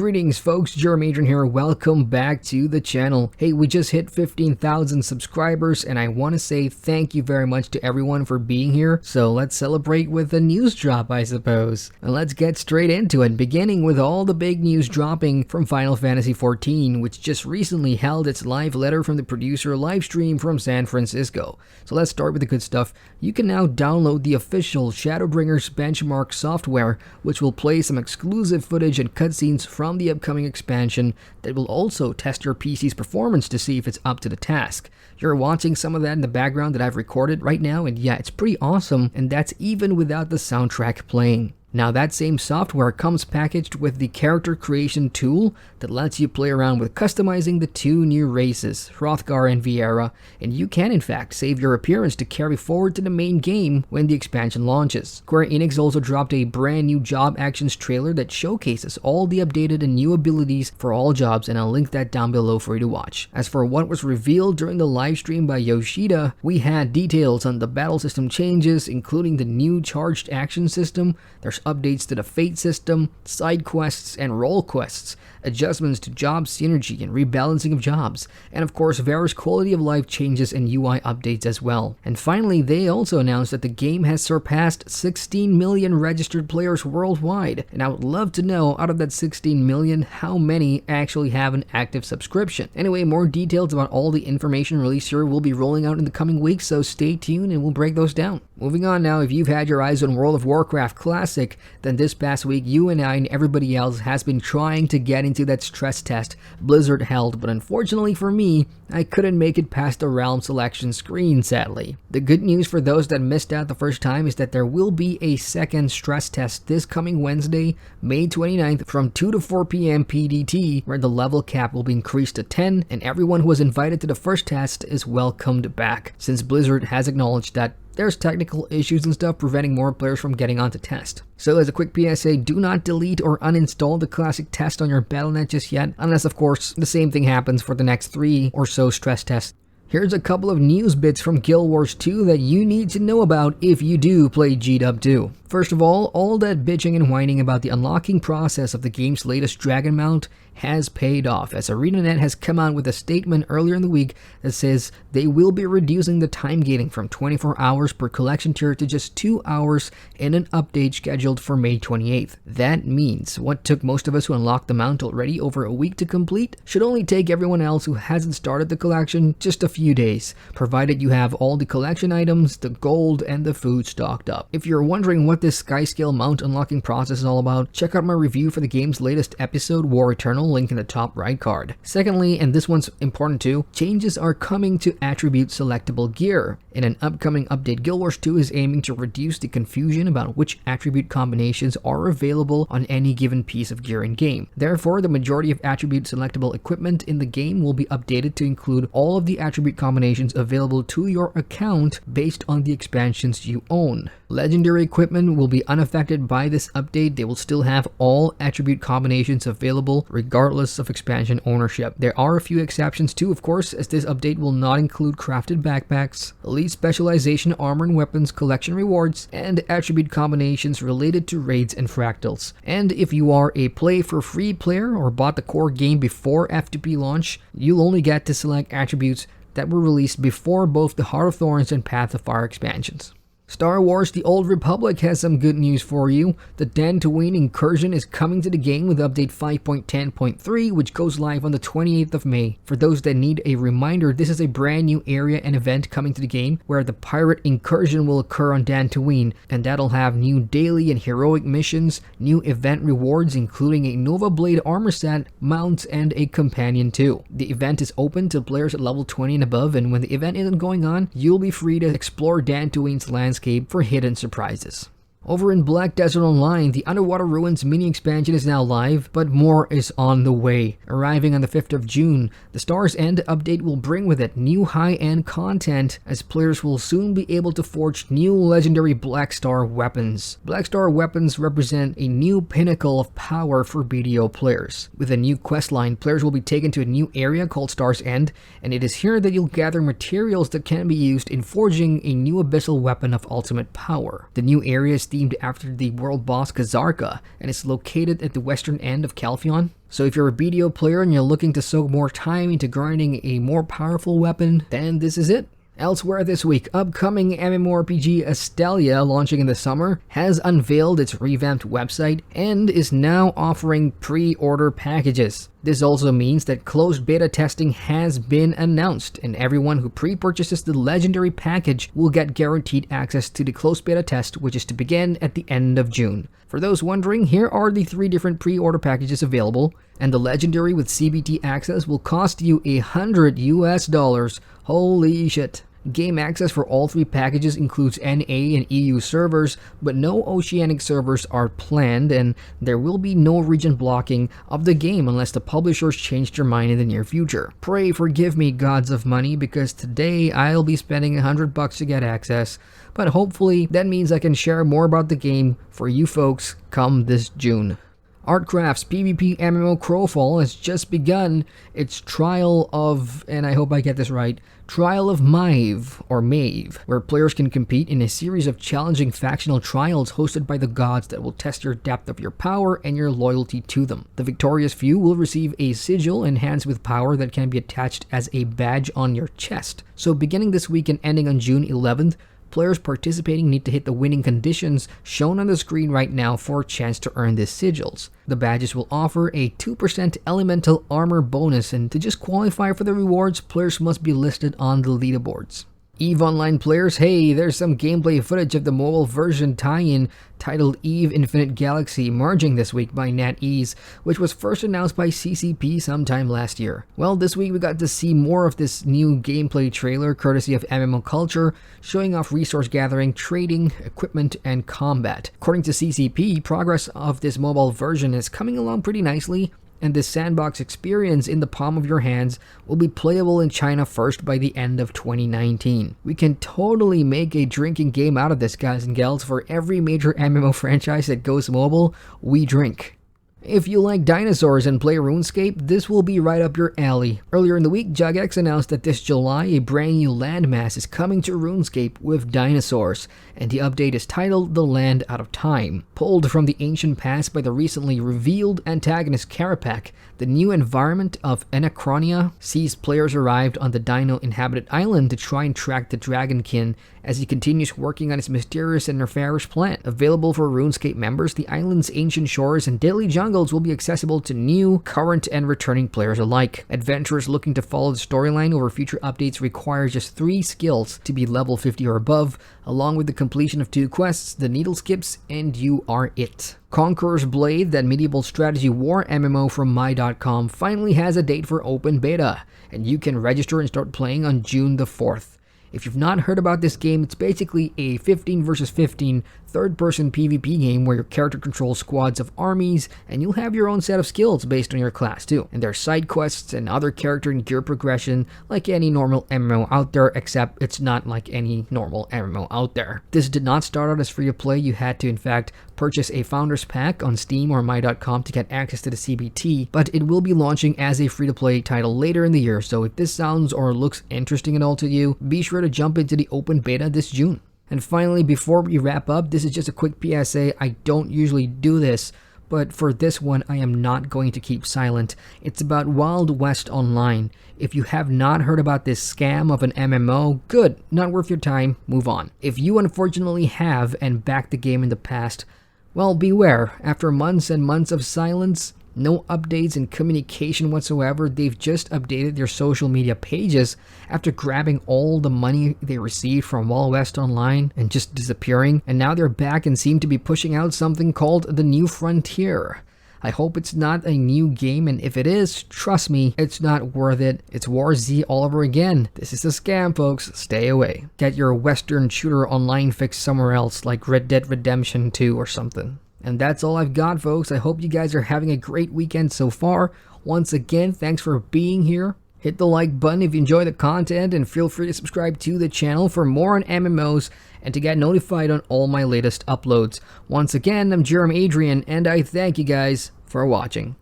Greetings folks, Adrian here, welcome back to the channel. Hey, we just hit 15,000 subscribers and I want to say thank you very much to everyone for being here. So let's celebrate with a news drop, I suppose. And let's get straight into it, beginning with all the big news dropping from Final Fantasy XIV, which just recently held its live letter from the producer live stream from San Francisco. So let's start with the good stuff. You can now download the official Shadowbringers benchmark software, which will play some exclusive footage and cutscenes from the upcoming expansion that will also test your PC's performance to see if it's up to the task. You're watching some of that in the background that I've recorded right now, and yeah, it's pretty awesome, and that's even without the soundtrack playing. Now that same software comes packaged with the character creation tool that lets you play around with customizing the two new races, Hrothgar and Viera, and you can in fact save your appearance to carry forward to the main game when the expansion launches. Square Enix also dropped a brand new job actions trailer that showcases all the updated and new abilities for all jobs, and I'll link that down below for you to watch. As for what was revealed during the live stream by Yoshida, we had details on the battle system changes, including the new charged action system. There's updates to the fate system, side quests and role quests, adjustments to job synergy and rebalancing of jobs, and of course various quality of life changes and UI updates as well. And finally, they also announced that the game has surpassed 16 million registered players worldwide, and I would love to know, out of that 16 million, how many actually have an active subscription. Anyway, more details about all the information released here will be rolling out in the coming weeks, so stay tuned and we'll break those down. Moving on now, if you've had your eyes on World of Warcraft Classic, then this past week you and I and everybody else has been trying to get into that stress test Blizzard held, but unfortunately for me, I couldn't make it past the realm selection screen, sadly. The good news for those that missed out the first time is that there will be a second stress test this coming Wednesday, May 29th from 2 to 4 p.m. PDT, where the level cap will be increased to 10, and everyone who was invited to the first test is welcomed back, since Blizzard has acknowledged that there's technical issues and stuff preventing more players from getting onto test. So as a quick PSA, do not delete or uninstall the classic test on your Battle.net just yet, unless of course the same thing happens for the next 3 or so stress tests. Here's a couple of news bits from Guild Wars 2 that you need to know about if you do play GW2. First of all that bitching and whining about the unlocking process of the game's latest Dragon Mount has paid off, as ArenaNet has come out with a statement earlier in the week that says they will be reducing the time gating from 24 hours per collection tier to just 2 hours in an update scheduled for May 28th. That means what took most of us who unlocked the mount already over a week to complete should only take everyone else who hasn't started the collection just a few days, provided you have all the collection items, the gold, and the food stocked up. If you're wondering what this Skyscale mount unlocking process is all about, check out my review for the game's latest episode, War Eternal, link in the top right card. Secondly, and this one's important too, changes are coming to attribute selectable gear. In an upcoming update, Guild Wars 2 is aiming to reduce the confusion about which attribute combinations are available on any given piece of gear in game. Therefore, the majority of attribute selectable equipment in the game will be updated to include all of the attribute combinations available to your account based on the expansions you own. Legendary equipment will be unaffected by this update. They will still have all attribute combinations available regardless of expansion ownership. There are a few exceptions too, of course, as this update will not include crafted backpacks, elite specialization armor and weapons collection rewards, and attribute combinations related to raids and fractals. And if you are a play for free player or bought the core game before F2P launch, you'll only get to select attributes that were released before both the Heart of Thorns and Path of Fire expansions. Star Wars The Old Republic has some good news for you. The Dantooine incursion is coming to the game with update 5.10.3, which goes live on the 28th of May. For those that need a reminder, this is a brand new area and event coming to the game where the pirate incursion will occur on Dantooine, and that'll have new daily and heroic missions, new event rewards including a Nova Blade armor set, mounts, and a companion too. The event is open to players at level 20 and above, and when the event isn't going on, you'll be free to explore Dantooine's landscape for hidden surprises. Over in Black Desert Online, the Underwater Ruins mini expansion is now live, but more is on the way. Arriving on the 5th of June, the Star's End update will bring with it new high-end content, as players will soon be able to forge new legendary Black Star weapons. Black Star weapons represent a new pinnacle of power for BDO players. With a new questline, players will be taken to a new area called Star's End, and it is here that you'll gather materials that can be used in forging a new abyssal weapon of ultimate power. The new area is themed after the world boss Kazarka, and is located at the western end of Calphion. So if you're a BDO player and you're looking to soak more time into grinding a more powerful weapon, then this is it. Elsewhere this week, upcoming MMORPG Astellia, launching in the summer, has unveiled its revamped website and is now offering pre-order packages. This also means that closed beta testing has been announced, and everyone who pre-purchases the legendary package will get guaranteed access to the closed beta test, which is to begin at the end of June. For those wondering, here are the 3 different pre-order packages available, and the legendary with CBT access will cost you $100 US. Holy shit. Game access for all 3 packages includes NA and EU servers, but no Oceanic servers are planned, and there will be no region blocking of the game unless the publishers change their mind in the near future. Pray forgive me, gods of money, because today I'll be spending $100 to get access, but hopefully that means I can share more about the game for you folks come this June. Artcraft's PvP MMO Crowfall has just begun its Trial of, and I hope I get this right, Trial of Mave, or Mave, where players can compete in a series of challenging factional trials hosted by the gods that will test your depth of your power and your loyalty to them. The victorious few will receive a sigil enhanced with power that can be attached as a badge on your chest. So beginning this week and ending on June 11th, players participating need to hit the winning conditions shown on the screen right now for a chance to earn these sigils. The badges will offer a 2% elemental armor bonus, and to just qualify for the rewards, players must be listed on the leaderboards. EVE Online players, hey, there's some gameplay footage of the mobile version tie-in titled EVE Infinite Galaxy merging this week by NetEase, which was first announced by CCP sometime last year. Well, this week we got to see more of this new gameplay trailer courtesy of MMO Culture, showing off resource gathering, trading, equipment, and combat. According to CCP, progress of this mobile version is coming along pretty nicely, and this sandbox experience in the palm of your hands will be playable in China first by the end of 2019. We can totally make a drinking game out of this, guys and gals. For every major MMO franchise that goes mobile, we drink. If you like dinosaurs and play RuneScape, this will be right up your alley. Earlier in the week, Jagex announced that this July, a brand new landmass is coming to RuneScape with dinosaurs, and the update is titled The Land Out of Time. Pulled from the ancient past by the recently revealed antagonist Carapac, the new environment of Anachronia sees players arrived on the dino-inhabited island to try and track the Dragonkin as he continues working on his mysterious and nefarious plan. Available for RuneScape members, the island's ancient shores and deadly jungles will be accessible to new, current, and returning players alike. Adventurers looking to follow the storyline over future updates require just 3 skills to be level 50 or above, along with the completion of 2 quests, the needle skips, and you are it. Conquerors Blade, that medieval strategy war MMO from my.com, finally has a date for open beta, and you can register and start playing on June the 4th. If you've not heard about this game, it's basically a 15 versus 15 third-person PvP game where your character controls squads of armies, and you'll have your own set of skills based on your class too. And there are side quests and other character and gear progression like any normal MMO out there, except it's not like any normal MMO out there. This did not start out as free to play. You had to in fact purchase a Founders Pack on Steam or my.com to get access to the CBT, but it will be launching as a free-to-play title later in the year, so if this sounds or looks interesting at all to you, be sure to jump into the open beta this June. And finally, before we wrap up, this is just a quick PSA. I don't usually do this, but for this one, I am not going to keep silent. It's about Wild West Online. If you have not heard about this scam of an MMO, good, not worth your time, move on. If you unfortunately have and backed the game in the past, well, beware. After months and months of silence, no updates and communication whatsoever, they've just updated their social media pages after grabbing all the money they received from Wild West Online and just disappearing, and now they're back and seem to be pushing out something called The New Frontier. I hope it's not a new game, and if it is, trust me, it's not worth it. It's War Z all over again. This is a scam, folks. Stay away. Get your Western shooter online fix somewhere else, like Red Dead Redemption 2 or something. And that's all I've got, folks. I hope you guys are having a great weekend so far. Once again, thanks for being here. Hit the like button if you enjoy the content, and feel free to subscribe to the channel for more on MMOs and to get notified on all my latest uploads. Once again, I'm Adrian, and I thank you guys for watching.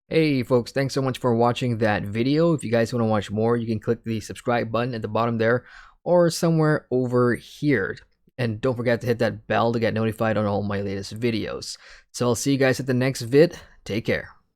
Hey folks, thanks so much for watching that video. If you guys want to watch more, you can click the subscribe button at the bottom there or somewhere over here. And don't forget to hit that bell to get notified on all my latest videos. So I'll see you guys at the next vid. Take care.